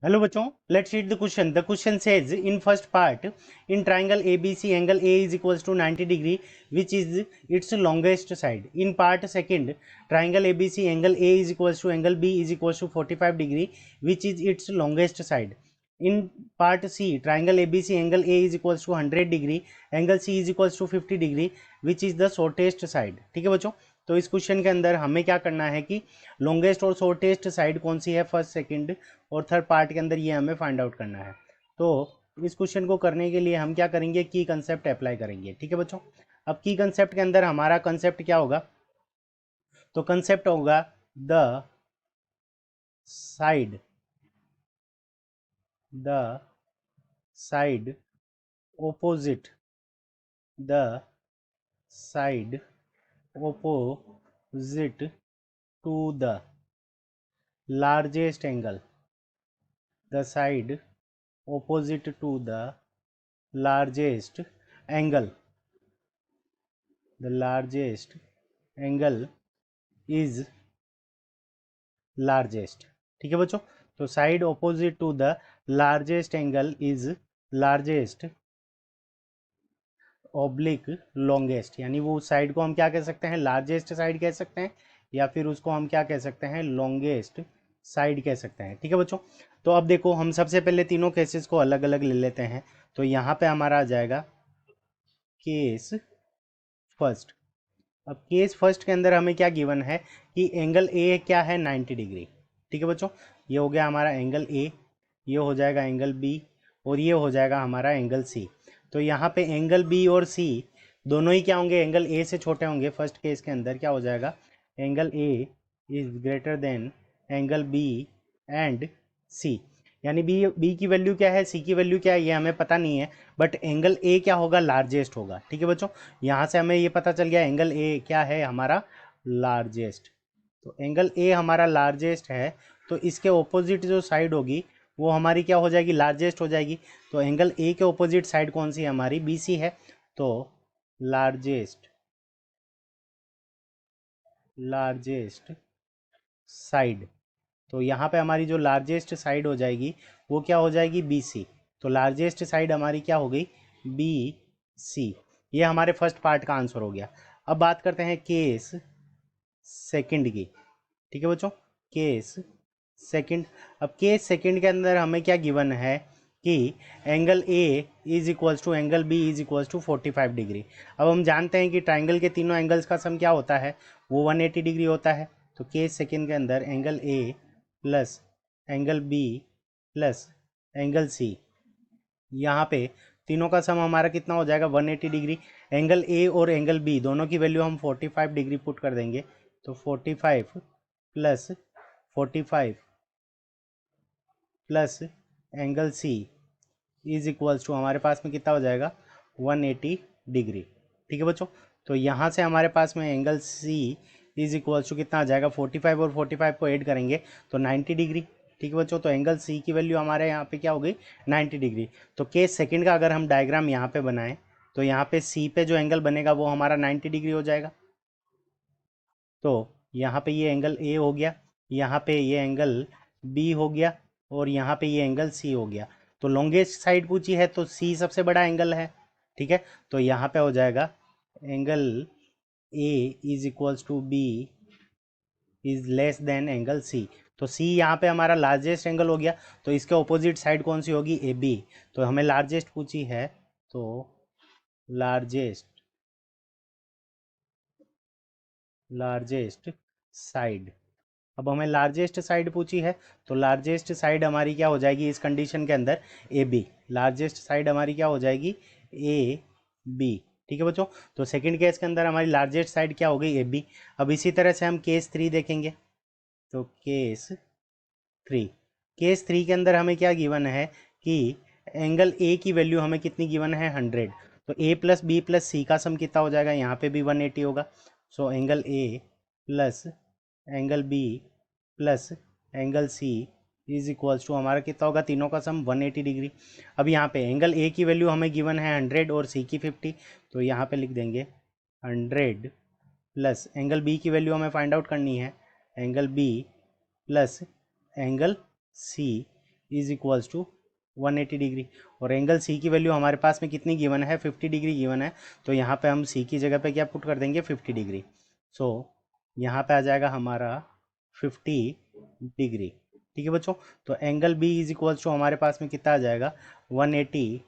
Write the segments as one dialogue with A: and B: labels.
A: Hello बच्चों, let's read the question. The question says in first part, in triangle ABC angle A is equals to 90 degree which is its longest side. In part second, triangle ABC angle A is equals to angle B is equals to 45 degree which is its longest side. In part C, triangle ABC angle A is equals to 100 degree angle C is equals to 50 degree which is the shortest side. ठीक है बच्चों, तो इस question के अंदर हमें क्या करना है कि लॉन्गेस्ट और शॉर्टेस्ट साइड कौन सी है फर्स्ट, सेकंड और थर्ड पार्ट के अंदर, ये हमें फाइंड आउट करना है. तो इस क्वेश्चन को करने के लिए हम क्या करेंगे, की कंसेप्ट अप्लाई करेंगे. ठीक है बच्चों, अब की कंसेप्ट के अंदर हमारा कंसेप्ट क्या होगा, तो कंसेप्ट होगा the side the side opposite the side opposite to the largest angle, the side opposite to the largest angle, the largest angle is largest. ठीक है बच्चों, तो side opposite to the largest angle is largest oblique longest, यानी वो side को हम क्या कह सकते हैं, लार्जेस्ट साइड कह सकते हैं, या फिर उसको हम क्या कह सकते हैं, लॉन्गेस्ट साइड कह सकते हैं. ठीक है बच्चों, तो अब देखो हम सबसे पहले तीनों केसेस को अलग अलग ले लेते हैं. तो यहाँ पे हमारा आ जाएगा केस फर्स्ट. अब केस फर्स्ट के अंदर हमें क्या गिवन है कि एंगल ए क्या है, 90 डिग्री. ठीक है बच्चों, ये हो गया हमारा एंगल ए, ये हो जाएगा एंगल बी, और ये हो जाएगा हमारा एंगल सी. तो यहाँ पे एंगल बी और सी दोनों ही क्या होंगे, एंगल ए से छोटे होंगे. फर्स्ट केस के अंदर क्या हो जाएगा, angle A is greater than angle B and C. यानी बी बी की वैल्यू क्या है, सी की वैल्यू क्या है, ये हमें पता नहीं है, बट एंगल ए क्या होगा, लार्जेस्ट होगा. ठीक है बच्चों, यहाँ से हमें ये पता चल गया एंगल ए क्या है हमारा, लार्जेस्ट. तो एंगल ए हमारा लार्जेस्ट है, तो इसके ऑपोजिट जो साइड होगी वो हमारी क्या हो जाएगी, लार्जेस्ट हो जाएगी. तो एंगल ए के ऑपोजिट साइड कौन सी है हमारी, बी सी है. तो लार्जेस्ट लार्जेस्ट साइड, तो यहाँ पे हमारी जो लार्जेस्ट साइड हो जाएगी वो क्या हो जाएगी, बी सी. तो लार्जेस्ट साइड हमारी क्या हो गई, बी सी. ये हमारे फर्स्ट पार्ट का आंसर हो गया. अब बात करते हैं केस सेकंड की. ठीक है बच्चों, केस सेकंड. अब केस सेकंड के अंदर हमें क्या गिवन है कि angle A is equals to angle B is equals to 45 degree. अब हम जानते हैं कि ट्राइंगल के तीनों एंगल्स का सम क्या होता है, वो 180 डिग्री होता है. तो केस सेकंड के अंदर angle A plus angle B plus angle C, यहाँ पे तीनों का सम हमारा कितना हो जाएगा, 180 डिग्री. एंगल ए और एंगल बी दोनों की वैल्यू हम 45 डिग्री पुट कर देंगे. तो 45 plus 45 plus angle C is equals to हमारे पास में कितना हो जाएगा, 180 डिग्री. ठीक है बच्चों, तो यहाँ से हमारे पास में angle C is equals to कितना आ जाएगा, 45 और 45 को ऐड करेंगे तो 90 डिग्री. ठीक है बच्चों, तो एंगल सी की वैल्यू हमारे यहाँ पे क्या हो गई, 90 डिग्री. तो केस सेकंड का अगर हम डायग्राम यहाँ पे बनाएं तो यहाँ पे सी पे जो एंगल बनेगा वो हमारा 90 डिग्री हो जाएगा. तो यहाँ पे ये एंगल ए हो गया, यहाँ पे ये एंगल बी हो गया, और यहाँ पे ये एंगल सी हो गया. तो लॉन्गेस्ट साइड पूछी है तो सी सबसे बड़ा एंगल है. ठीक है, तो यहाँ पे हो जाएगा angle A is equals to B is less than angle C. तो सी यहाँ पे हमारा लार्जेस्ट एंगल हो गया, तो इसके ऑपोजिट साइड कौन सी होगी, ए बी. तो हमें लार्जेस्ट पूछी है, तो लार्जेस्ट लार्जेस्ट साइड. अब हमें लार्जेस्ट साइड पूछी है, तो लार्जेस्ट साइड हमारी क्या हो जाएगी इस कंडीशन के अंदर, ए बी. लार्जेस्ट साइड हमारी क्या हो जाएगी, ए बी. ठीक है बच्चों, तो सेकंड केस के अंदर हमारी लार्जेस्ट साइड क्या हो गई, ए बी. अब इसी तरह से हम केस थ्री देखेंगे. तो थ्री केस थ्री के अंदर हमें क्या गिवन है कि एंगल ए की वैल्यू हमें कितनी गिवन है, 100. तो ए प्लस बी प्लस सी का सम कितना हो जाएगा, यहाँ पे भी 180 होगा. So angle A plus angle B plus angle C is equals to हमारा कितना होगा, तीनों का सम 180 डिग्री. अब यहाँ पे एंगल ए की वैल्यू हमें गिवन है 100 और सी की 50. तो यहाँ पे लिख देंगे 100 प्लस एंगल बी की वैल्यू हमें फाइंड आउट करनी है, angle B plus angle C is equals to 180 degree. और एंगल सी की वैल्यू हमारे पास में कितनी गिवन है, 50 डिग्री गिवन है। तो यहाँ पे हम सी की जगह पे क्या पुट कर देंगे, 50 डिग्री। सो यहाँ पे आ जाएगा हमारा 50 डिग्री। ठीक है बच्चों। तो angle B is equals to हमारे पास में कितना आ जाएगा, 180,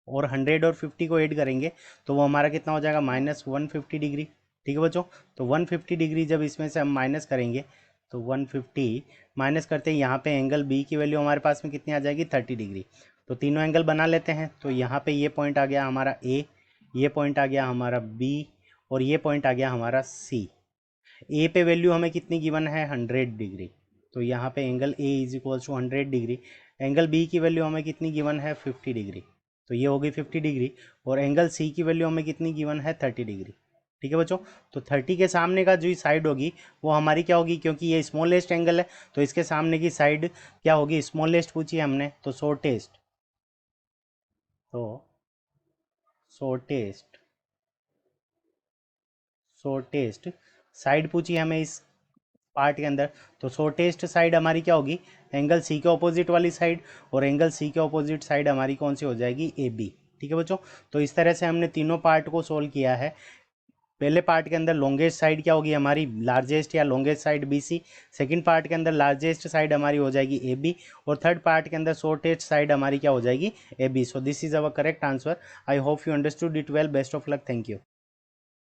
A: और 100 और 50 को ऐड करेंगे तो वो हमारा कितना हो जाएगा, -150 डिग्री। ठीक है बच्चों। तो 150 डिग्री जब इसमें से हम माइनस करेंगे तो 150 माइनस करते हैं, यहाँ पे एंगल बी की वैल्यू हमारे पास में कितनी आ जाएगी, 30 डिग्री। तो तीनों एंगल बना लेते हैं। तो यहाँ पे ये पॉइंट आ गया हमारा ए, ये पॉइंट आ गया हमारा बी, और ये पॉइंट आ गया हमारा सी। ए पे वैल्यू हमें कितनी गिवन है, 100 डिग्री। तो यहाँ पे angle A is equals to 100 degree. Angle B की वैल्यू हमें कितनी गिवन है, 50 डिग्री। तो ये हो गई 50 डिग्री। और एंगल सी की वैल्यू हमें कितनी गिवन है, 30 डिग्री। ठीक है बच्चों। तो 30 के सामने का जो साइड होगी वो हमारी क्या होगी, क्योंकि ये स्मॉलेस्ट एंगल है तो इसके सामने की साइड क्या होगी, स्मॉलेस्ट पूछी हमने तो शॉर्टेस्ट। तो शॉर्टेस्ट शॉर्टेस्ट साइड पूछी हमें इस पार्ट के अंदर। तो शॉर्टेस्ट साइड हमारी क्या होगी, एंगल सी के ऑपोजिट वाली साइड। और एंगल सी के ऑपोजिट साइड हमारी कौन सी हो जाएगी, ए बी। ठीक है बच्चों। तो इस तरह से हमने तीनों पार्ट को सोल्व किया है। पहले पार्ट के अंदर लॉन्गेस्ट साइड क्या होगी हमारी, लार्जेस्ट या longest side B C. Second part के अंदर लार्जेस्ट साइड हमारी हो जाएगी ए बी। और थर्ड पार्ट के अंदर शॉर्टेस्ट साइड हमारी क्या हो जाएगी, A B. So this is our correct answer. I hope you understood it well. Best of luck. Thank you.